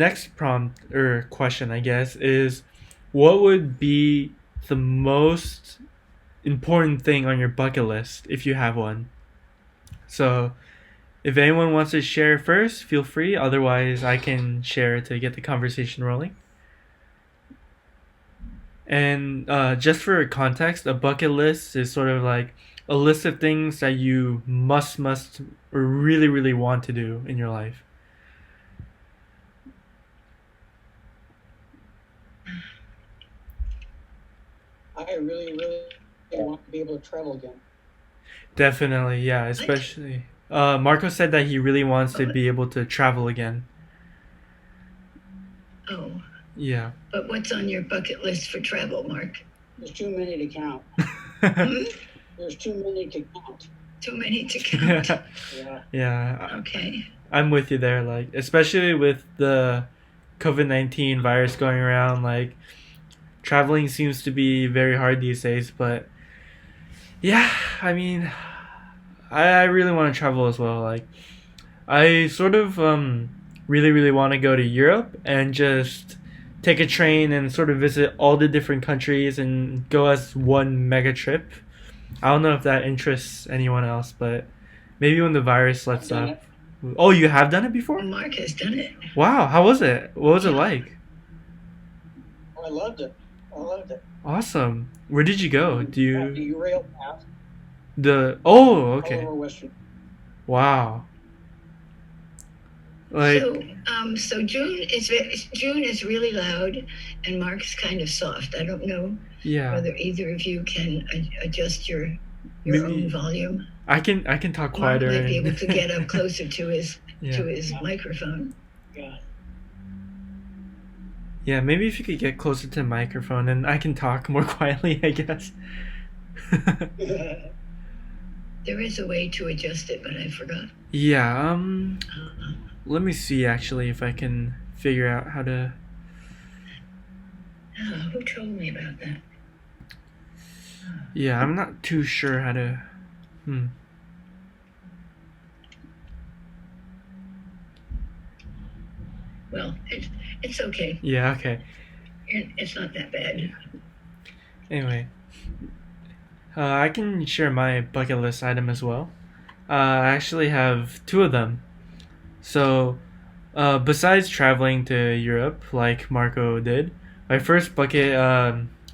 next prompt or question, I guess, is what would be the most important thing on your bucket list if you have one? So, if anyone wants to share first, feel free. Otherwise, I can share to get the conversation rolling. And just for context, a bucket list is sort of like a list of things that you must, or really, really want to do in your life. I really want to be able to travel again. Definitely, yeah. Especially, Marco said that he really wants to be able to travel again. Oh, Yeah. but what's on your bucket list for travel, Mark? There's too many to count. There's too many to count. Too many to count. Yeah. Yeah. Okay. I'm with you there. Like, especially with the COVID-19 virus going around, like, traveling seems to be very hard these days. But yeah, I mean, I really want to travel as well. Like, I sort of really want to go to Europe and just take a train and sort of visit all the different countries and go as one mega trip. I don't know if that interests anyone else, but maybe when the virus lets Done up. it. Oh, you have done it before? Mark has done it. Wow, how was it? What was it like? Oh, I loved it. Awesome. Where did you go? Do The you Eurail path Oh, all okay. over Western. Wow. Like So June is really loud, and Mark's kind of soft. I don't know yeah. whether either of you can adjust your Maybe own volume. I can talk Mark quieter might be and able to get up closer to his yeah. microphone. Yeah. Yeah, maybe if you could get closer to the microphone and I can talk more quietly, I guess. There is a way to adjust it, but I forgot. Yeah, Uh, let me see actually if I can figure out how to. who told me about that? Yeah, I'm not too sure how to. Well, it's okay. Yeah, okay. It's not that bad. Anyway, I can share my bucket list item as well. I actually have two of them. So, besides traveling to Europe, like Marco did, my first bucket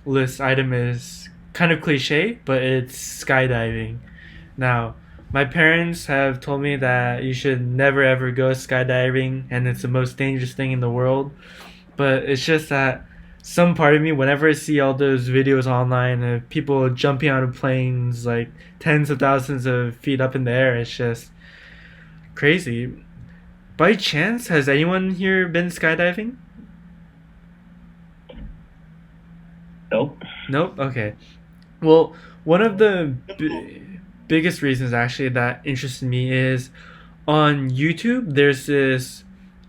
list item is kind of cliche, but it's skydiving. Now, my parents have told me that you should never ever go skydiving and it's the most dangerous thing in the world. But it's just that some part of me, whenever I see all those videos online of people jumping out of planes like tens of thousands of feet up in the air, it's just crazy. By chance, has anyone here been skydiving? Nope. Nope? Okay. Well, one of the biggest reasons actually that interested me is on YouTube, there's this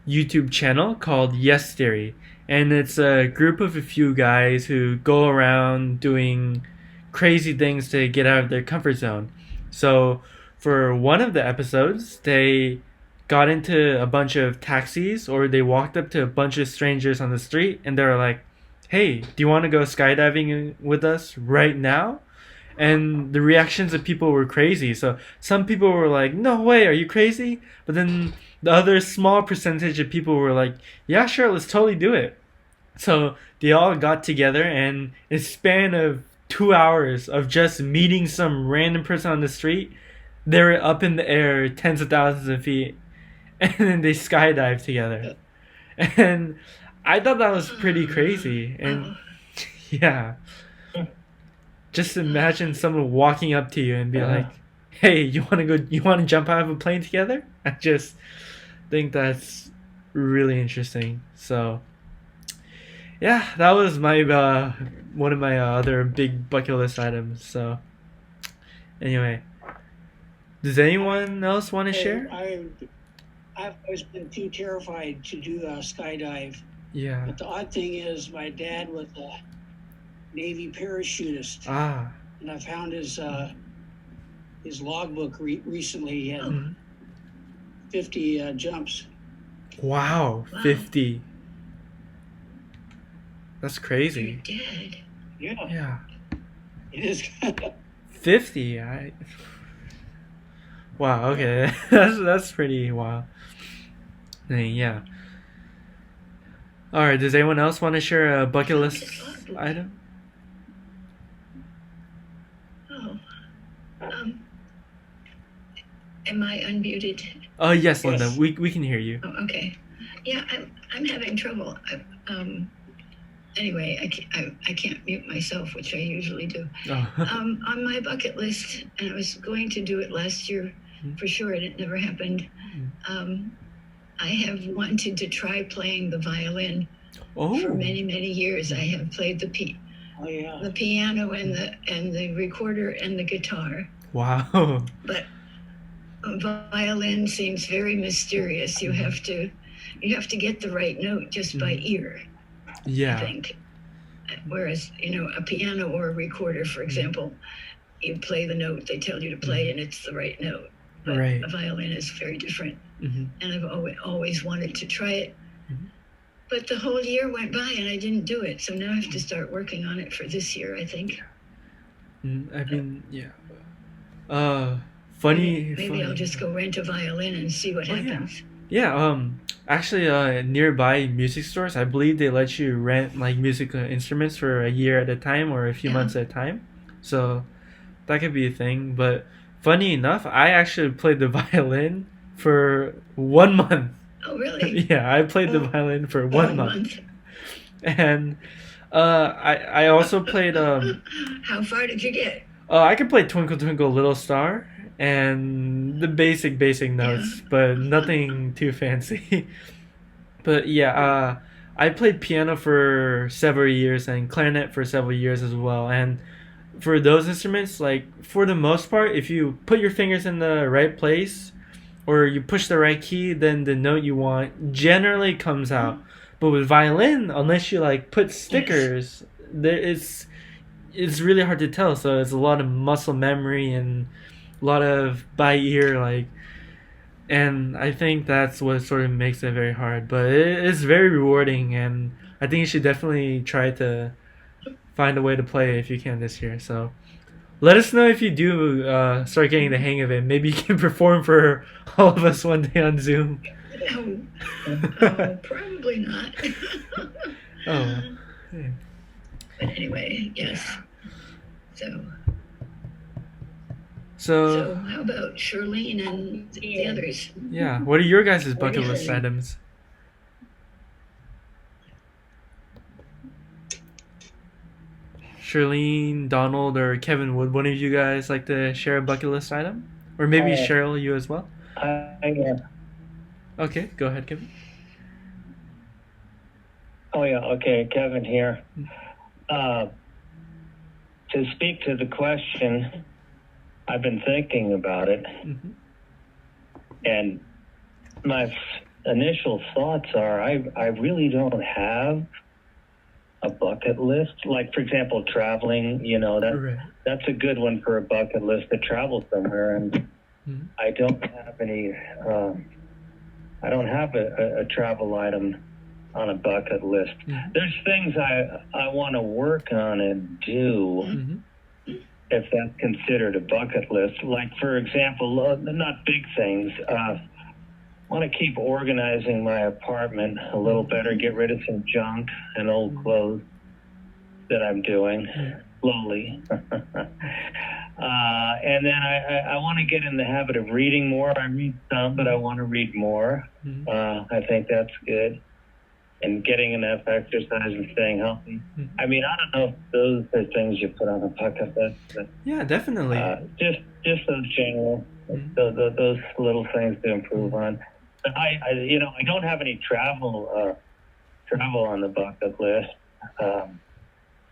YouTube channel called Yes Theory. And it's a group of a few guys who go around doing crazy things to get out of their comfort zone. So, for one of the episodes, they got into a bunch of taxis or they walked up to a bunch of strangers on the street and they were like, hey, do you want to go skydiving with us right now? And the reactions of people were crazy. So some people were like, no way, are you crazy? But then the other small percentage of people were like, yeah, sure, let's totally do it. So they all got together and in a span of 2 hours of just meeting some random person on the street, they were up in the air tens of thousands of feet and then they skydived together. And I thought that was pretty crazy. And yeah. Just imagine someone walking up to you and be like, "Hey, you want to jump out of a plane together?" I just think that's really interesting. So, yeah, that was my one of my other big bucket list items. So, anyway, does anyone else want to share? I've always been too terrified to do a skydive. Yeah. But the odd thing is, my dad was a Navy parachutist. Ah. And I found his logbook recently. He had 50 jumps. Wow, Wow. 50. That's Your crazy. dad. Yeah, Yeah. it is. 50. Wow, okay. That's pretty wild. Yeah. All right, does anyone else want to share a bucket list item? Oh. Am I unmuted? Oh, yes, Linda. Yes. We can hear you. Oh, okay. Yeah, I'm having trouble. Anyway, I can't mute myself, which I usually do. Oh. On my bucket list, and I was going to do it last year for sure, and it never happened. I have wanted to try playing the violin for many, many years. I have played the piano and the recorder and the guitar. Wow. But violin seems very mysterious. You have to get the right note just by ear. Yeah. I think. Whereas, a piano or a recorder, for example, you play the note they tell you to play and it's the right note. But Right. a violin is very different. Mm-hmm. And I've always wanted to try it. But the whole year went by and I didn't do it. So now I have to start working on it for this year, I think. I mean, yeah. Funny. Maybe I'll just go rent a violin and see what happens. Yeah. Actually, nearby music stores, I believe they let you rent like musical instruments for a year at a time or a few months at a time. So that could be a thing. But funny enough, I actually played the violin for 1 month. Oh, really? Yeah, I played the violin for 1 month. And I also played How far did you get? I could play Twinkle Twinkle Little Star and the basic notes, but nothing too fancy. But yeah, I played piano for several years and clarinet for several years as well. And for those instruments, like for the most part, if you put your fingers in the right place or you push the right key, then the note you want generally comes out. But with violin, unless you like put stickers, it's really hard to tell. So it's a lot of muscle memory and a lot of by ear, like, and I think that's what sort of makes it very hard. But it's very rewarding, and I think you should definitely try to find a way to play if you can this year. So let us know if you do start getting the hang of it. Maybe you can perform for all of us one day on Zoom. Probably not. Oh. But anyway, yes. So how about Charlene and the others? Yeah, what are your guys' bucket list items? Charlene, Donald, or Kevin, would one of you guys like to share a bucket list item? Or maybe Cheryl, you as well? Okay, go ahead, Kevin. Oh, yeah, okay, Kevin here. To speak to the question, I've been thinking about it, and my initial thoughts are I really don't have a bucket list. Like, for example, traveling, that's a good one for a bucket list, to travel somewhere, and I don't have any, I don't have a travel item on a bucket list. There's things I want to work on and do, if that's considered a bucket list. Like, for example, not big things. I want to keep organizing my apartment a little better, get rid of some junk and old clothes that I'm doing slowly. And then I want to get in the habit of reading more. I read some, but I want to read more. I think that's good. And getting enough exercise and staying healthy. I mean, I don't know if those are things you put on a bucket list. But, yeah, definitely. Just those general, those little things to improve on. But I don't have any travel on the bucket list.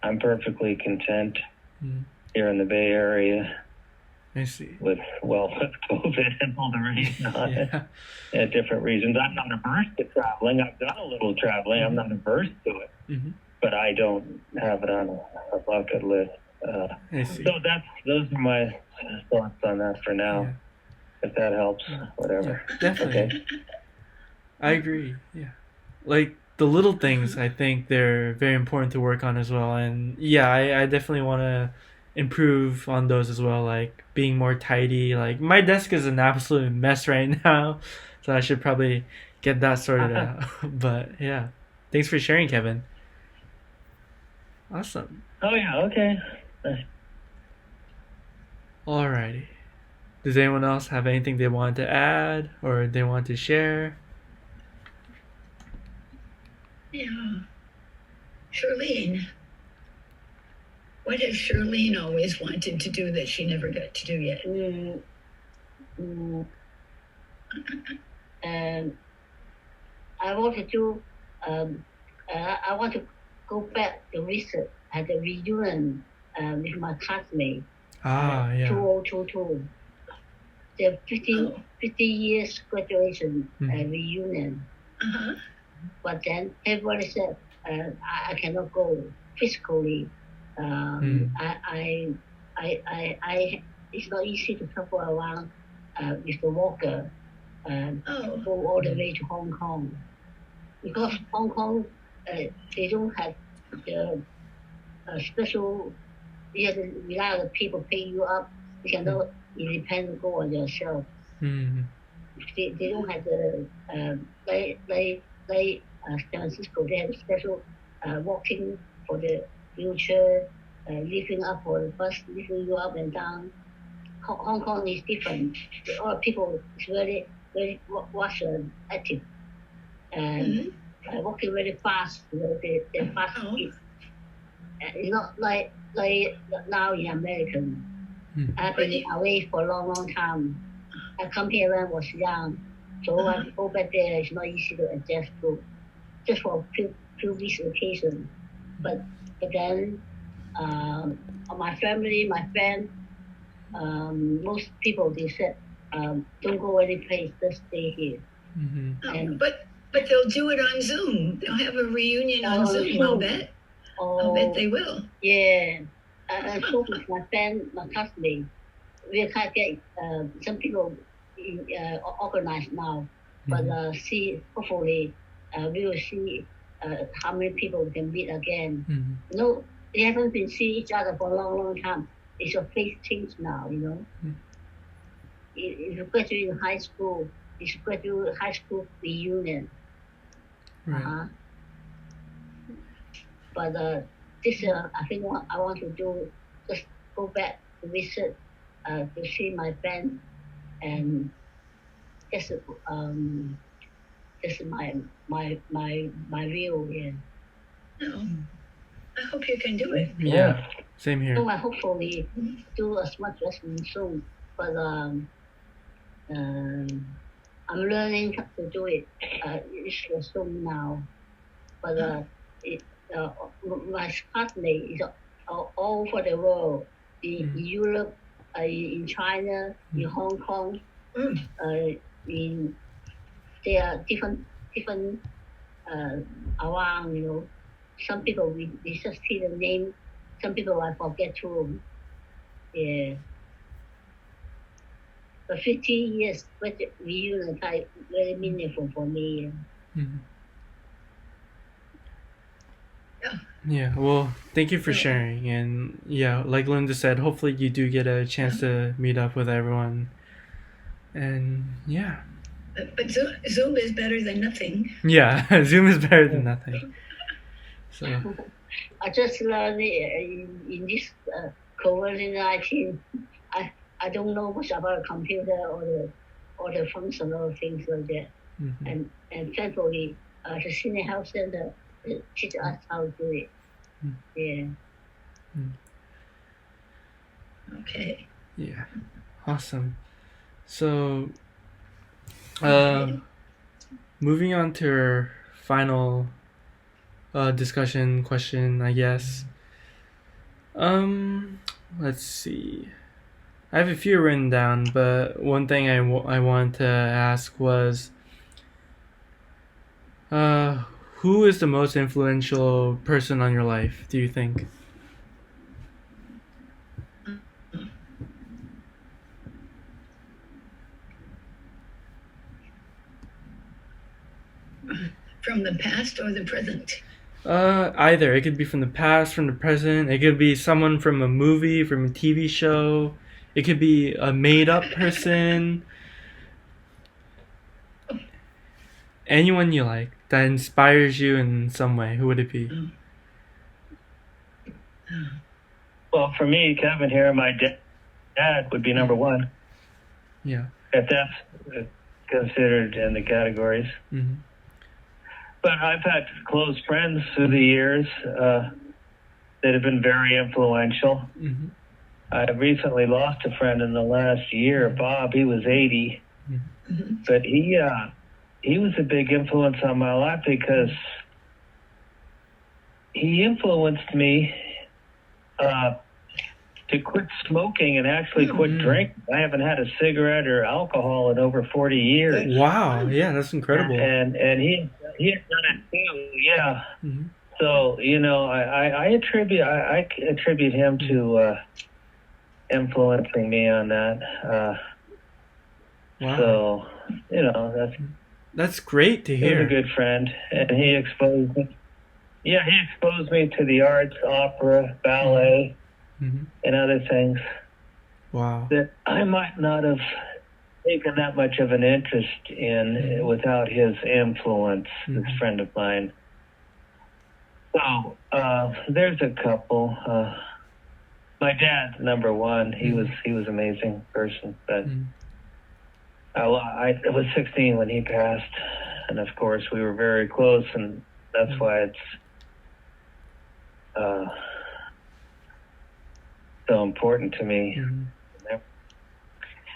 I'm perfectly content here in the Bay Area. I see. With COVID and all the reasons on it, different reasons. I'm not averse to traveling. I've done a little traveling. I'm not averse to it, but I don't have it on a bucket list. I see. So those are my thoughts on that for now. If that helps, whatever. Yeah, definitely. I agree. Yeah. Like the little things, I think they're very important to work on as well. And yeah, I definitely want to improve on those as well. Like being more tidy. Like my desk is an absolute mess right now, so I should probably get that sorted out. But yeah, thanks for sharing, Kevin. Awesome. Oh yeah, okay. Alrighty. Does anyone else have anything they want to add or they want to share? Yeah. Charlene. What has Charlene always wanted to do that she never got to do yet? I want to do. I want to go back to research at the reunion with my classmate. Yeah. 2022. The 50 years graduation reunion. Uh-huh. But then everybody said I cannot go physically. It's not easy to travel around with the walker go all the way to Hong Kong, because Hong Kong they don't have the special. You have to rely on the people pay you up. You cannot independently go on yourself. They don't have the like San Francisco. They have special walking for the wheelchair, lifting up for the bus, lifting you up and down. Hong Kong is different. All the people is very active and walking very fast. You know, they fast speed. It's not like now in American. I've been away for a long time. I come here when I was young, so I go back there. It's not easy to adjust to, just for few weeks vacation. But then my family, my friend, most people they said don't go any place, just stay here. But they'll do it on Zoom. They'll have a reunion on Zoom. I'll bet. I'll bet they will. Yeah. I spoke with my friend, my classmate. We can't get some people organized now, but hopefully we will see how many people we can meet again. You know, they haven't been seeing each other for a long time. It's a face change now, you know. If you graduate in high school, it's graduate high school reunion. Right. But this I think what I want to do, just go back to visit to see my friends, and just my view. Yeah. No, I hope you can do it. Yeah. Same here. So I hopefully do as much as soon, but I'm learning how to do it. It's soon now, but my classmate is all over the world, in Europe, in China, in Hong Kong. They are different around. You know, some people we just see the name. Some people I forget too. Yeah. But 50 years reunion is very meaningful for me. Yeah, well, thank you for sharing. And yeah, like Linda said, hopefully you do get a chance to meet up with everyone. And yeah. But Zoom is better than nothing. Yeah, Zoom is better than nothing. So I just learned in this COVID-19. I don't know much about a computer or the functional things like that. And thankfully, the Senior Health Center teach us how to do it. Yeah. Okay. Yeah. Awesome. So moving on to our final discussion question, I guess. Let's see. I have a few written down, but one thing I wanted to ask was, who is the most influential person on your life, do you think? From the past or the present? Either. It could be from the past, from the present. It could be someone from a movie, from a TV show. It could be a made-up person. Anyone you like that inspires you in some way. Who would it be? Well, for me, Kevin here, my dad would be number one. Yeah. If that's considered in the categories. Mm-hmm. But I've had close friends through the years that have been very influential. Mm-hmm. I recently lost a friend in the last year, Bob. He was 80. Mm-hmm. But he was a big influence on my life because he influenced me to quit smoking and actually quit drinking. I haven't had a cigarette or alcohol in over 40 years. Wow, yeah, that's incredible. And he had done it too, yeah. Mm-hmm. So, you know, I attribute him to influencing me on that. Wow. So, you know, that's great to hear. He was a good friend, and he exposed me. Yeah, he exposed me to the arts, opera, ballet, and other things. Wow. That I might not have taken that much of an interest in without his influence, this friend of mine. So there's a couple. My dad, number one, he was an amazing person, but I was 16 when he passed, and of course we were very close, and that's why it's so important to me.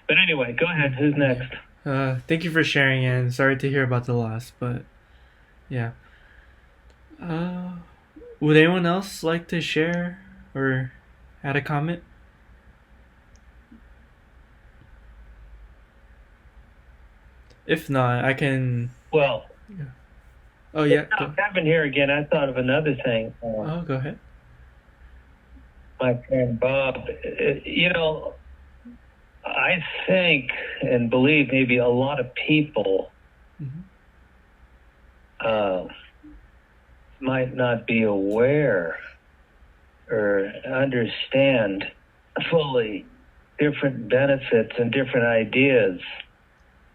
But anyway, go ahead. Who's next? Thank you for sharing, and sorry to hear about the loss, but yeah. Would anyone else like to share or add a comment? If not, I can. Well. Yeah. Oh yeah. Kevin here again. I thought of another thing. Oh, go ahead. My friend Bob. You know, I think and believe maybe a lot of people might not be aware or understand fully different benefits and different ideas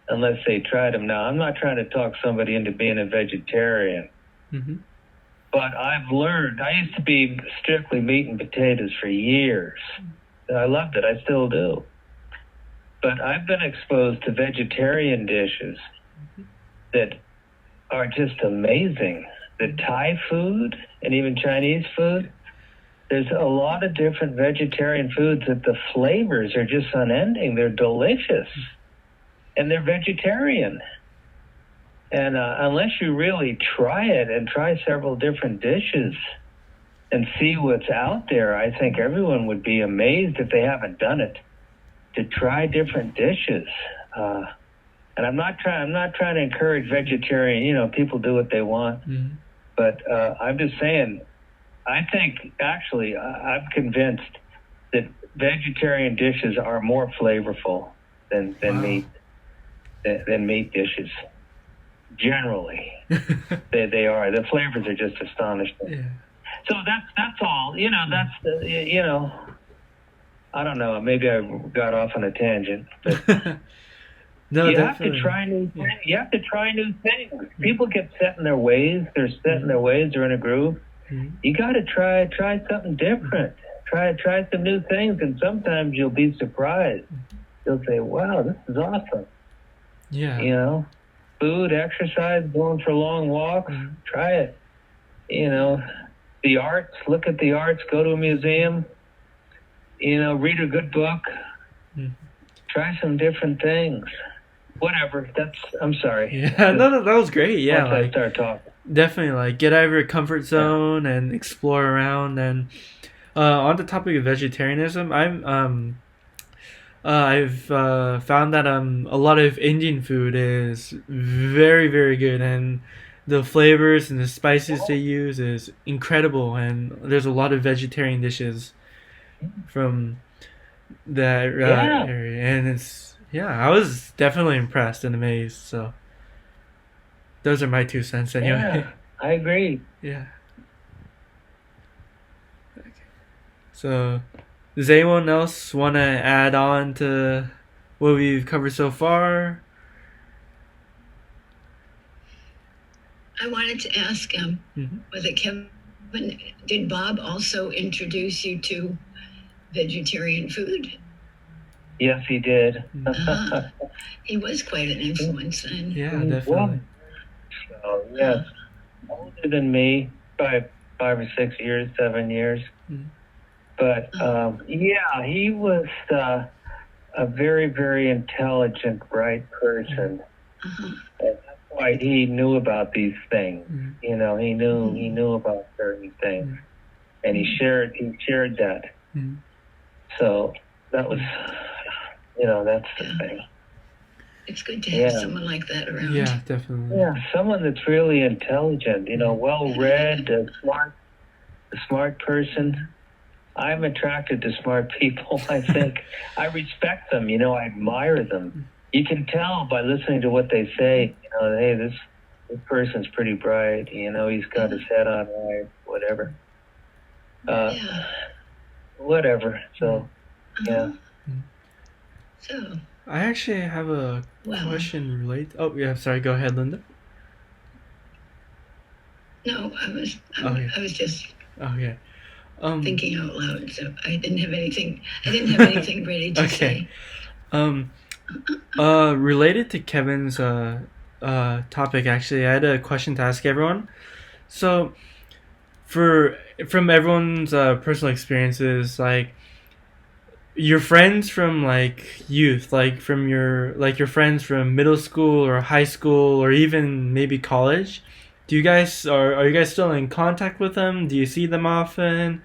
unless they tried them. Now, I'm not trying to talk somebody into being a vegetarian, but I've learned. I used to be strictly meat and potatoes for years. I loved it. I still do. But I've been exposed to vegetarian dishes that are just amazing. The Thai food and even Chinese food, there's a lot of different vegetarian foods that the flavors are just unending. They're delicious. And they're vegetarian. And unless you really try it and try several different dishes and see what's out there, I think everyone would be amazed if they haven't done it, to try different dishes. And I'm not trying to encourage vegetarian. You know, people do what they want. But I'm just saying, I think actually I'm convinced that vegetarian dishes are more flavorful than meat. Than meat dishes. Generally, they are. The flavors are just astonishing. Yeah. So that's all. You know, I don't know. Maybe I got off on a tangent, but no, you definitely. have to try new things. You have to try new things. People get set in their ways. They're set in their ways. They're in a groove. You got to try something different. Try some new things, and sometimes you'll be surprised. You'll say, "Wow, this is awesome." Yeah. You know, food, exercise, going for long walks, try it. You know, the arts, look at the arts, go to a museum, you know, read a good book, try some different things. Whatever, I'm sorry. Yeah, no, that was great. Yeah. Once I start talking. Definitely, like, get out of your comfort zone and explore around. And on the topic of vegetarianism, I've found that a lot of Indian food is very, very good, and the flavors and the spices they use is incredible. And there's a lot of vegetarian dishes from that area, and I was definitely impressed and amazed. So Those are my 2 cents anyway. Yeah, I agree. Yeah. Okay. So, does anyone else want to add on to what we've covered so far? I wanted to ask him whether Kevin, did Bob also introduce you to vegetarian food? Yes, he did. He was quite an influence then. Yeah, definitely. So, yes, older than me by 5 or 6 years, 7 years. But yeah, he was a very, very intelligent, bright person. And that's why he knew about these things. You know, he knew about certain things, and he shared that. So that was, you know, that's the thing. It's good to have someone like that around. Yeah, definitely. Yeah, someone that's really intelligent, you know, well-read, a smart person. I'm attracted to smart people, I think. I respect them, you know, I admire them. You can tell by listening to what they say, you know, hey, this person's pretty bright, you know, he's got his head on right, whatever. Whatever, so, yeah. So, I actually have a question related. Oh, yeah, sorry, go ahead, Linda. No, I was just thinking out loud, so I didn't have anything ready to say. Related to Kevin's topic, actually, I had a question to ask everyone. So, from everyone's personal experiences, like your friends from like youth, like from your friends from middle school or high school or even maybe college, are you guys still in contact with them? Do you see them often?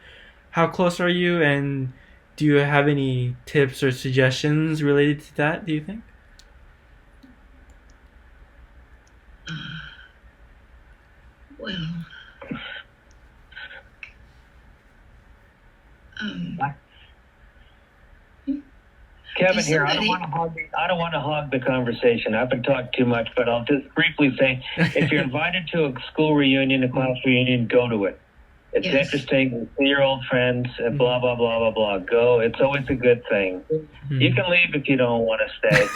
How close are you? And do you have any tips or suggestions related to that, do you think? Kevin here, I don't want to hog the conversation. I've been talking too much, but I'll just briefly say, if you're invited to a school reunion, a class reunion, go to it. It's interesting. See your old friends, and blah, blah, blah, blah, blah. Go. It's always a good thing. You can leave if you don't want to stay.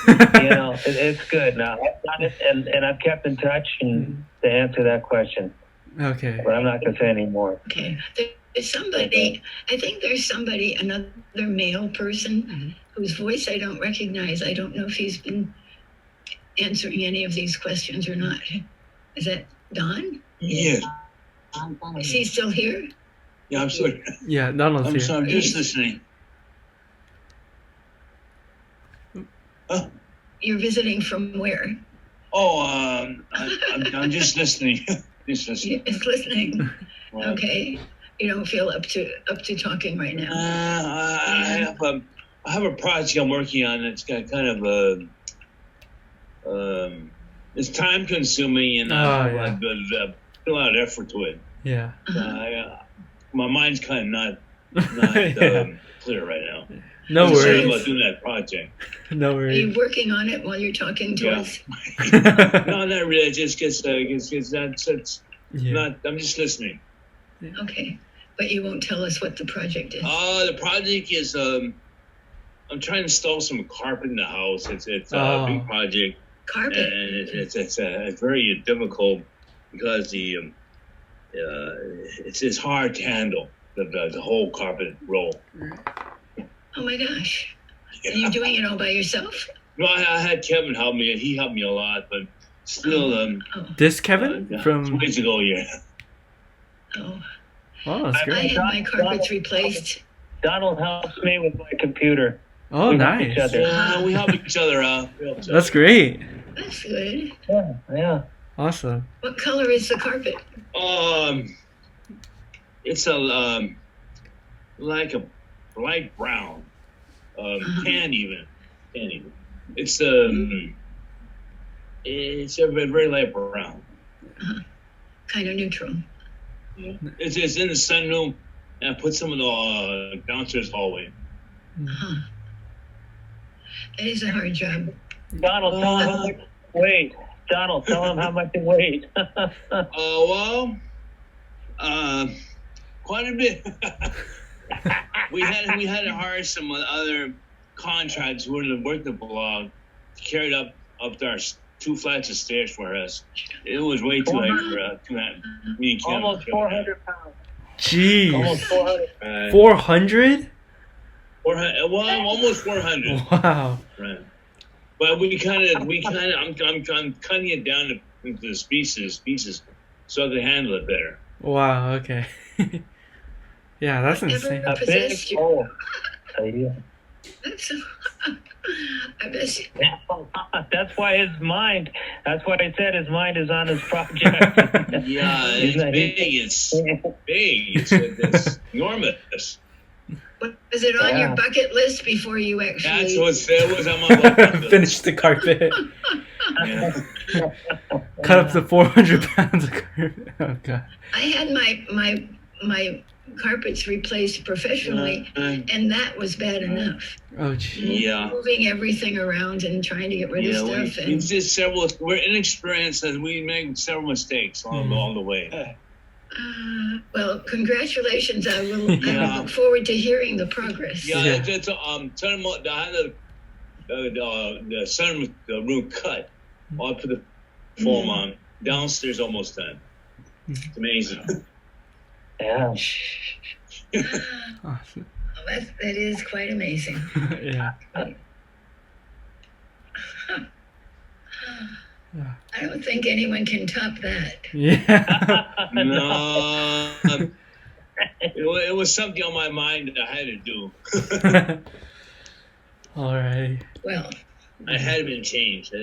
You know, it's good. Now, I've done it, and I've kept in touch and to answer that question. Okay. But I'm not going to say any more. Okay. There's somebody, I think there's somebody, another male person whose voice I don't recognize. I don't know if he's been answering any of these questions or not. Is that Don? Yes. Is he still here? Yeah, I'm sorry. Yeah, Donald's here. I'm just listening. Huh? You're visiting from where? Oh, I'm just listening. Just listening. Just listening. Okay. You don't feel up to talking right now. I have a project I'm working on. It's got kind of it's time consuming, and I put a lot of effort to it. Yeah. My mind's kind of not clear right now. No worries. I'm about doing that project. No worries. Are you working on it while you're talking to us? No, not really. Just not. I'm just listening. Okay, but you won't tell us what the project is. The project is I'm trying to install some carpet in the house. It's a big project. Carpet. And it's very difficult because it's hard to handle the whole carpet roll. Oh my gosh! And you're doing it all by yourself? No, I had Kevin help me. He helped me a lot, but still. This Kevin from 2 days ago, yeah. Oh, that's great. I had my carpets replaced. Donald helps me with my computer. Oh, we nice. We help each other out. That's great. That's good. Yeah. Awesome. What color is the carpet? It's a like a light brown, tan even. It's a very light brown. Kind of neutral. Yeah. It's in the sunroom, and I put some of the downstairs hallway. It is a hard job. Donald, wait. Donald, tell him how much it weighed. Quite a bit. we had to hire some other contractors who would work the blog, carried up our 2 flights of stairs for us. It was way too heavy for me and Kim. Almost 400 pounds. Jeez. Almost 400. 400? 400. Well, almost 400. Wow. Right. But I'm cutting it down into the pieces so I can handle it better. Wow. Okay. Yeah, that's insane. A big hole. I bet you. That's why his mind. That's why I said his mind is on his project. Yeah, it's big. It's enormous. Was it on your bucket list before you actually? That was on my bucket list. Finish the carpet. Yeah. Cut up the 400 pounds of carpet. Oh god. I had my carpets replaced professionally, and that was bad enough. Oh gee. Yeah. Moving everything around and trying to get rid of stuff. We're inexperienced and we make several mistakes along the way. Well, congratulations. I will look forward to hearing the progress. Yeah. It's I had the sunroom cut. I'll put the foam on. Downstairs almost done. It's amazing. Yeah. Awesome. That is quite amazing. Yeah. I don't think anyone can top that. Yeah. No. It was something on my mind that I had to do. All right. Well, I had been changed.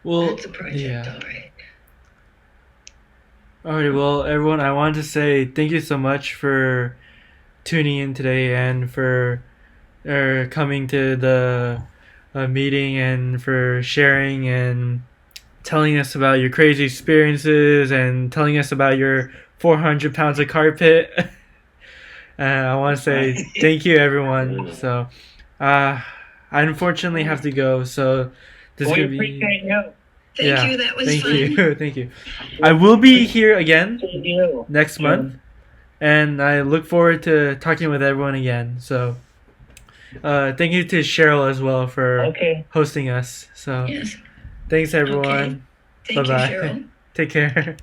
Well, that's a project, all right. Alrighty, well, everyone, I wanted to say thank you so much for tuning in today and for coming to the meeting and for sharing and telling us about your crazy experiences and telling us about your 400 pounds of carpet. I want to say thank you, everyone. So, I unfortunately have to go, so this is going to be... Thank you, that was thank fun. you. Thank you. I will be here again next month, and I look forward to talking with everyone again. So, thank you to Cheryl as well for hosting us. So, yes. Thanks everyone. Okay. Thank Bye-bye. you, Cheryl. Take care.